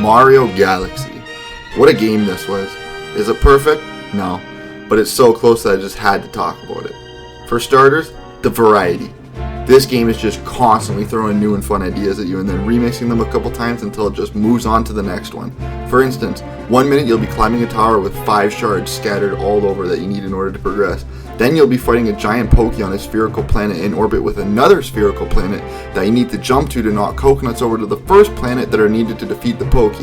Mario Galaxy. What a game this was. Is it perfect? No. But it's so close that I just had to talk about it. For starters, the variety. This game is just constantly throwing new and fun ideas at you and then remixing them a couple times until it just moves on to the next one. For instance, 1 minute you'll be climbing a tower with 5 shards scattered all over that you need in order to progress. Then you'll be fighting a giant Poke on a spherical planet in orbit with another spherical planet that you need to jump to knock coconuts over to the first planet that are needed to defeat the Poke.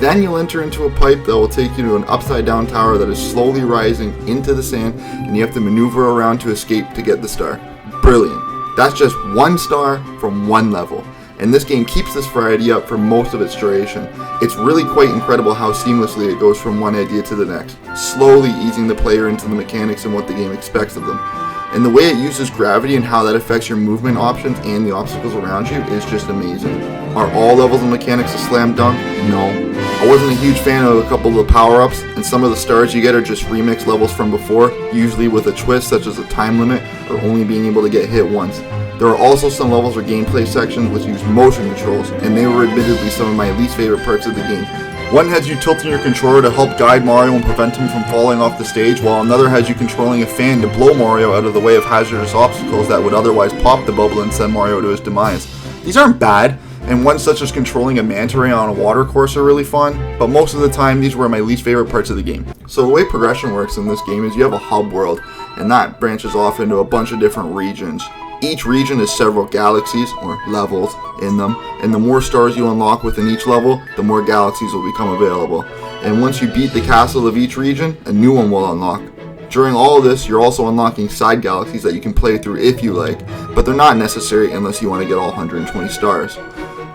Then you'll enter into a pipe that will take you to an upside down tower that is slowly rising into the sand and you have to maneuver around to escape to get the star. Brilliant. That's just 1 star from 1 level. And this game keeps this variety up for most of its duration. It's really quite incredible how seamlessly it goes from one idea to the next, slowly easing the player into the mechanics and what the game expects of them. And the way it uses gravity and how that affects your movement options and the obstacles around you is just amazing. Are all levels and mechanics a slam dunk? No. I wasn't a huge fan of a couple of the power-ups, and some of the stars you get are just remix levels from before, usually with a twist such as a time limit or only being able to get hit once. There are also some levels or gameplay sections which use motion controls, and they were admittedly some of my least favorite parts of the game. One has you tilting your controller to help guide Mario and prevent him from falling off the stage, while another has you controlling a fan to blow Mario out of the way of hazardous obstacles that would otherwise pop the bubble and send Mario to his demise. These aren't bad, and ones such as controlling a manta ray on a water course are really fun, but most of the time these were my least favorite parts of the game. So the way progression works in this game is you have a hub world, and that branches off into a bunch of different regions. Each region has several galaxies, or levels, in them, and the more stars you unlock within each level, the more galaxies will become available. And once you beat the castle of each region, a new one will unlock. During all of this, you're also unlocking side galaxies that you can play through if you like, but they're not necessary unless you want to get all 120 stars.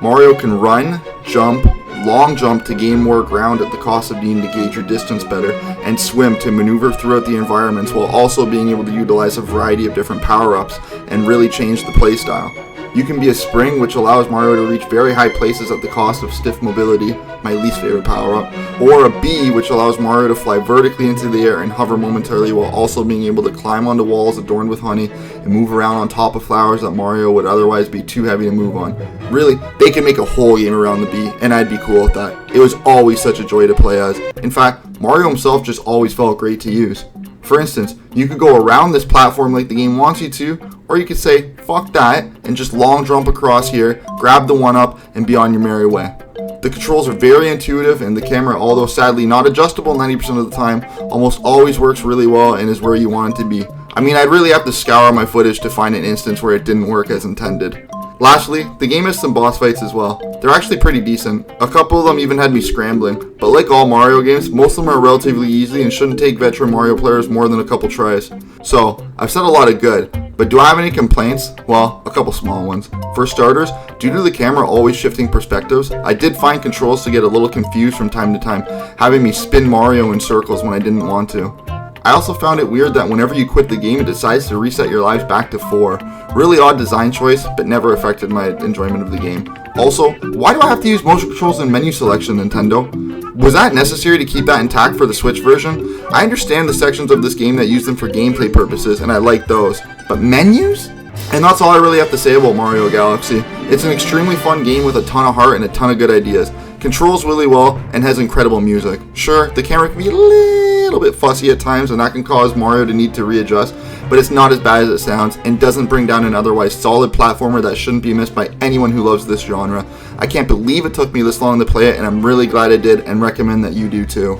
Mario can run, jump, long jump to gain more ground at the cost of needing to gauge your distance better, and swim to maneuver throughout the environments while also being able to utilize a variety of different power-ups and really change the playstyle. You can be a spring, which allows Mario to reach very high places at the cost of stiff mobility, my least favorite power-up, or a bee, which allows Mario to fly vertically into the air and hover momentarily while also being able to climb onto walls adorned with honey and move around on top of flowers that Mario would otherwise be too heavy to move on. Really, they could make a whole game around the bee, and I'd be cool with that. It was always such a joy to play as. In fact, Mario himself just always felt great to use. For instance, you could go around this platform like the game wants you to, or you could say, fuck that, and just long jump across here, grab the 1-up, and be on your merry way. The controls are very intuitive, and the camera, although sadly not adjustable 90% of the time, almost always works really well and is where you want it to be. I mean, I'd really have to scour my footage to find an instance where it didn't work as intended. Lastly, the game has some boss fights as well. They're actually pretty decent. A couple of them even had me scrambling, but like all Mario games, most of them are relatively easy and shouldn't take veteran Mario players more than a couple tries. So, I've said a lot of good, but do I have any complaints? Well, a couple small ones. For starters, due to the camera always shifting perspectives, I did find controls to get a little confused from time to time, having me spin Mario in circles when I didn't want to. I also found it weird that whenever you quit the game, it decides to reset your lives back to 4. Really odd design choice, but never affected my enjoyment of the game. Also, why do I have to use motion controls in menu selection, Nintendo? Was that necessary to keep that intact for the Switch version? I understand the sections of this game that use them for gameplay purposes, and I like those. But menus? And that's all I really have to say about Mario Galaxy. It's an extremely fun game with a ton of heart and a ton of good ideas. Controls really well and has incredible music. Sure, the camera can be a little bit fussy at times and that can cause Mario to need to readjust, but it's not as bad as it sounds and doesn't bring down an otherwise solid platformer that shouldn't be missed by anyone who loves this genre. I can't believe it took me this long to play it, and I'm really glad I did and recommend that you do too.